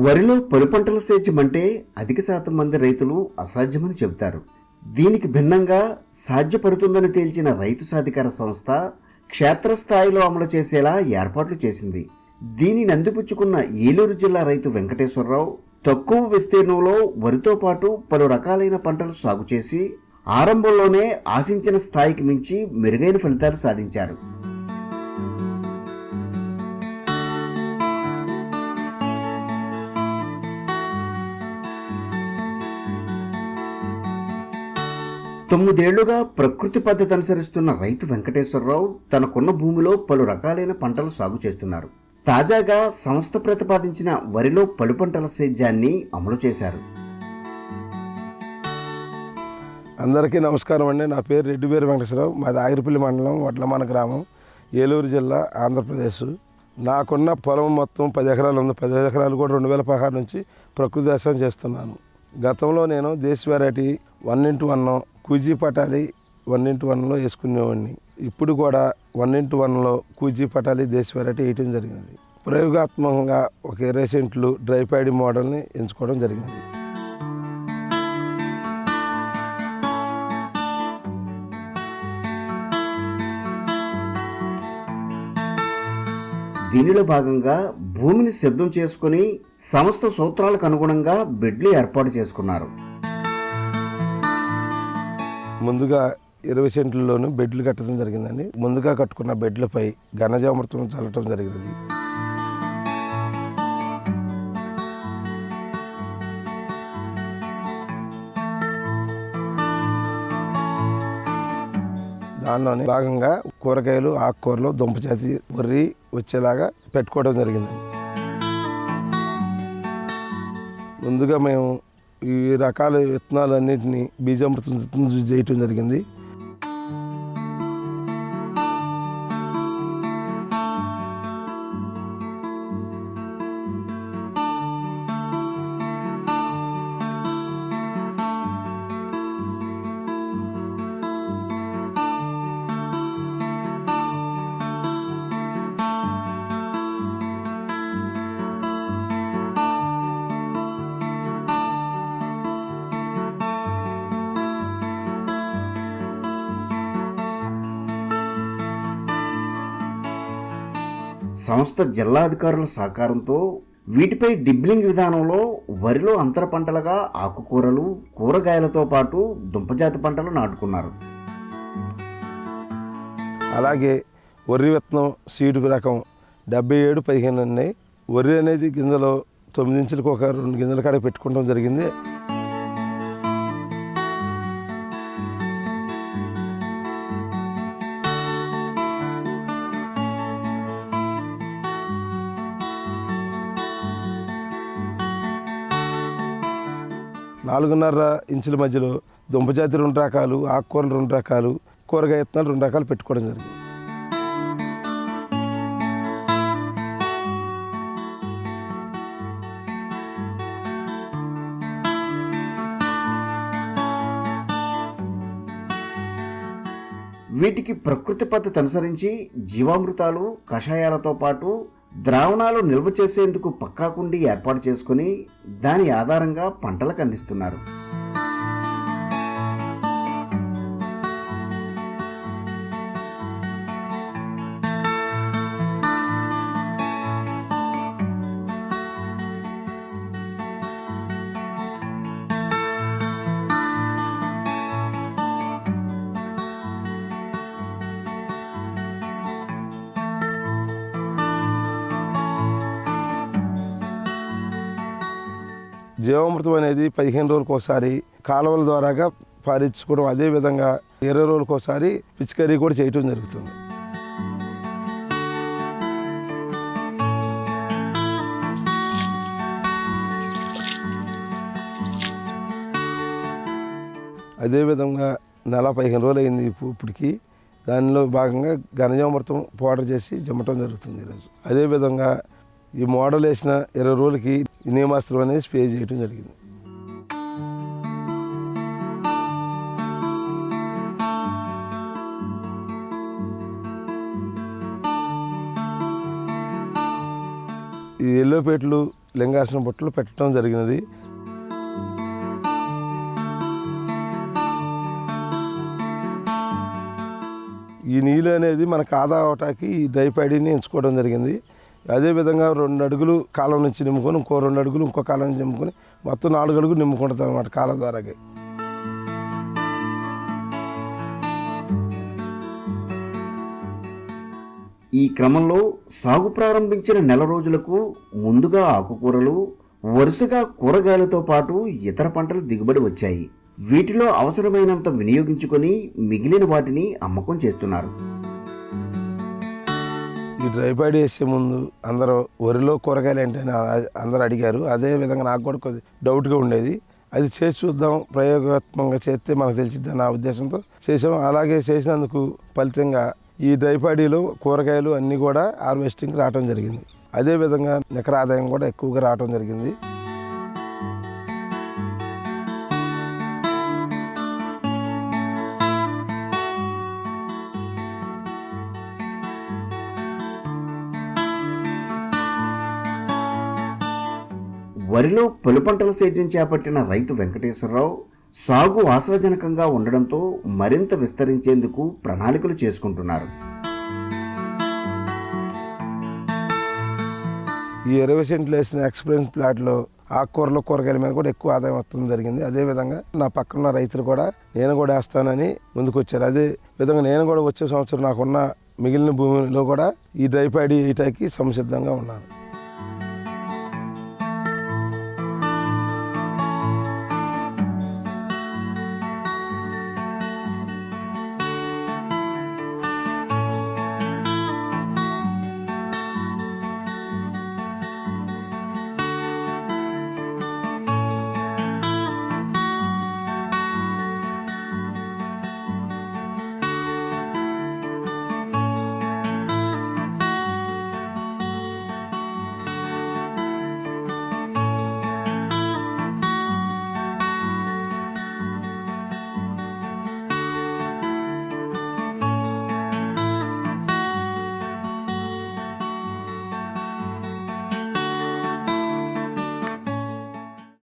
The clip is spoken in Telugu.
వరిలో పలుపంటల సేద్యం అంటే అధిక శాతం మంది రైతులు అసాధ్యమని చెబుతారు. దీనికి భిన్నంగా సాధ్యపడుతుందని తేల్చిన రైతు సాధికార సంస్థ క్షేత్రస్థాయిలో అమలు చేసేలా ఏర్పాట్లు చేసింది. దీనిని అందిపుచ్చుకున్న ఏలూరు జిల్లా రైతు వెంకటేశ్వరరావు తక్కువ విస్తీర్ణంలో వరితో పాటు పలు రకాలైన పంటలు సాగు చేసి ఆరంభంలోనే ఆశించిన స్థాయికి మించి మెరుగైన ఫలితాలు సాధించారు. తొమ్మిదేళ్లుగా ప్రకృతి పద్ధతి అనుసరిస్తున్న రైతు వెంకటేశ్వరరావు తనకున్న భూమిలో పలు రకాలైన పంటలు సాగు చేస్తున్నారు. తాజాగా సంస్థ ప్రతిపాదించిన వరిలో పలు పంటల సేద్యాన్ని అమలు చేశారు. అందరికీ నమస్కారం అండి. నా పేరు రెడ్డివేరు వెంకటేశ్వరరావు. మాది ఆగిరిపల్లి మండలం వడ్లమాన గ్రామం, ఏలూరు జిల్లా, ఆంధ్రప్రదేశ్. నాకున్న పొలం మొత్తం 10 ఎకరాలు ఉంది. 10 ఎకరాలు కూడా 2016 నుంచి ప్రకృతి వ్యవసాయం చేస్తున్నాను. గతంలో నేను దేశీ వెరైటీ 1:1 కూజీ పటాలి 1:1లో వేసుకునేవాడిని. ఇప్పుడు కూడా 1:1లో కూజీ పటాలి దేశీ వెరైటీ వేయటం జరిగింది. ప్రయోగాత్మకంగా ఒక 20 సెంట్లు డ్రై ప్యాడీ మోడల్ని ఎంచుకోవడం జరిగింది. దీనిలో భాగంగా భూమిని సిద్ధం చేసుకుని సంస్థ సూత్రాలకు అనుగుణంగా బెడ్లు ఏర్పాటు చేసుకున్నారు. ముందుగా 20 సెంట్లలోనూ బెడ్లు కట్టడం జరిగిందండి. ముందుగా కట్టుకున్న బెడ్లపై ఘనజామృతం చల్లటం జరిగింది. దానిలోనే భాగంగా కూరగాయలు, ఆకుకూరలు, దుంపజాతి వరి వచ్చేలాగా పెట్టుకోవడం జరిగింది. ముందుగా మేము ఈ రకాల విత్తనాలన్నింటినీ బీజామృతం చేయటం జరిగింది. సంస్థ జిల్లా అధికారుల సహకారంతో వీటిపై డిబ్లింగ్ విధానంలో వరిలో అంతర పంటలుగా ఆకుకూరలు, కూరగాయలతో పాటు దుంపజాతి పంటలు నాటుకున్నారు. అలాగే వరి విత్తనం సీడు రకం 7715 ఉన్నాయి. వరి అనేది గింజలో 9 ఇంచులకు ఒక 2 గింజల కాడ పెట్టుకోవడం జరిగింది. నాలుగున్నర ఇంచుల మధ్యలో దుంపజాతి 2 రకాలు, ఆకుకూరలు 2 రకాలు, కూరగాయ విత్తనాలు 2 రకాలు పెట్టుకోవడం జరిగింది. వీటికి ప్రకృతి పద్ధతి అనుసరించి జీవామృతాలు, కషాయాలతో పాటు ద్రావణాలు నిల్వ చేసేందుకు పక్కా కుండీ ఏర్పాటు చేసుకుని దాని ఆధారంగా పంటలకు అందిస్తున్నారు. జీవామృతం అనేది 15 రోజులకు ఒకసారి కాలువల ద్వారాగా పారించుకోవడం, అదేవిధంగా 20 రోజులకు ఒకసారి పిచికారీ కూడా చేయటం జరుగుతుంది. అదేవిధంగా నెల 15 రోజులు అయింది ఇప్పటికి. దానిలో భాగంగా ఘనజీవామృతం పౌడర్ చేసి జమ్మటం జరుగుతుంది ఈరోజు. అదేవిధంగా ఈ మోడల్ వేసిన 20 రోజులకి నీమాస్త్రం అనేది స్ప్రే చేయటం జరిగింది. ఈ ఎల్లోపేటలు లింగాసన బుట్టలు పెట్టడం జరిగినది. ఈ నీళ్ళు అనేది మనకు ఆదా అవటానికి ఈ డైపాడీని ఎంచుకోవడం జరిగింది. అదేవిధంగా 2 అడుగులు కాలం నుంచి నింపుకొని ఇంకో 2 అడుగులు ఇంకో కాలం నుంచి నింపుకొని మొత్తం 4 అడుగులు నింపుకుంటుంది అన్నమాట కాలం ద్వారాగే. ఈ క్రమంలో సాగు ప్రారంభించిన నెల రోజులకు ముందుగా ఆకుకూరలు, వరుసగా కూరగాయలతో పాటు ఇతర పంటలు దిగుబడి వచ్చాయి. వీటిలో అవసరమైనంత వినియోగించుకొని మిగిలిన వాటిని అమ్మకం చేస్తున్నారు. ఈ డ్రైపాడీ వేసే ముందు అందరూ వరిలో కూరగాయలు ఏంటని అందరూ అడిగారు. అదేవిధంగా నాకు కూడా కొద్ది డౌట్గా ఉండేది. అది చేసి చూద్దాం, ప్రయోగాత్మకంగా చేస్తే మనకు తెలిసిద్ది నా ఉద్దేశంతో చేసాం. అలాగే చేసినందుకు ఫలితంగా ఈ డ్రైపాడీలో కూరగాయలు అన్నీ కూడా హార్వెస్టింగ్ రావడం జరిగింది. అదేవిధంగా నికర ఆదాయం కూడా ఎక్కువగా రావడం జరిగింది. వరిలో పలు పంటల సేద్యం చేపట్టిన రైతు వెంకటేశ్వరరావు సాగు ఆశాజనకంగా ఉండడంతో మరింత విస్తరించేందుకు ప్రణాళికలు చేసుకుంటున్నారు. ఈ 20 సెంట్లు వేసిన ఎక్స్పీరియన్స్ ప్లాట్లో ఆకుకూరలు, కూరగాయల మీద కూడా ఎక్కువ ఆదాయం వస్తుంది జరిగింది. అదేవిధంగా నా పక్కన రైతులు కూడా నేను కూడా వేస్తానని ముందుకు వచ్చారు. అదే విధంగా నేను కూడా వచ్చే సంవత్సరం నాకున్న మిగిలిన భూమిలో కూడా ఈ డ్రైపాడీ వేయటానికి సంసిద్ధంగా ఉన్నాను.